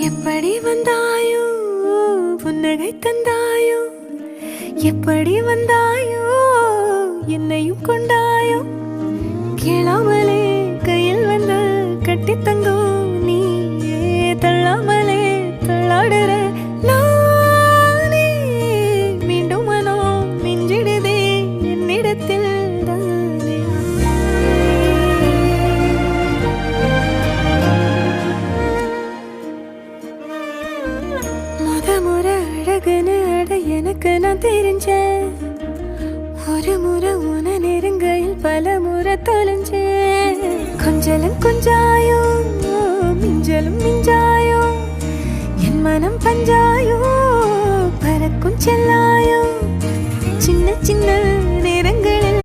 எப்படி வந்தாயோ புன்னகை தந்தாயோ, எப்படி வந்தாயோ என்னையும் கொண்டாயோ, கேளாமலே கையில் வந்து கட்டி தங்கோ நீயே, தள்ளாமலே தள்ளாடுற நானே, மீண்டும் மனோ மிஞ்சிடுதே என்னிடத்தில் தானே. முறை அழகுன்னு அட எனக்கு நான் தெரிஞ்சேன், ஒரு முறை உன நெருங்கையில் பல முறை தொலைஞ்சேன். கொஞ்சலும் கொஞ்சாயோ மிஞ்சலும் மிஞ்சாயோ, என் மனம் பஞ்சாயோ பறக்கும் செல்லாயோ, சின்ன சின்ன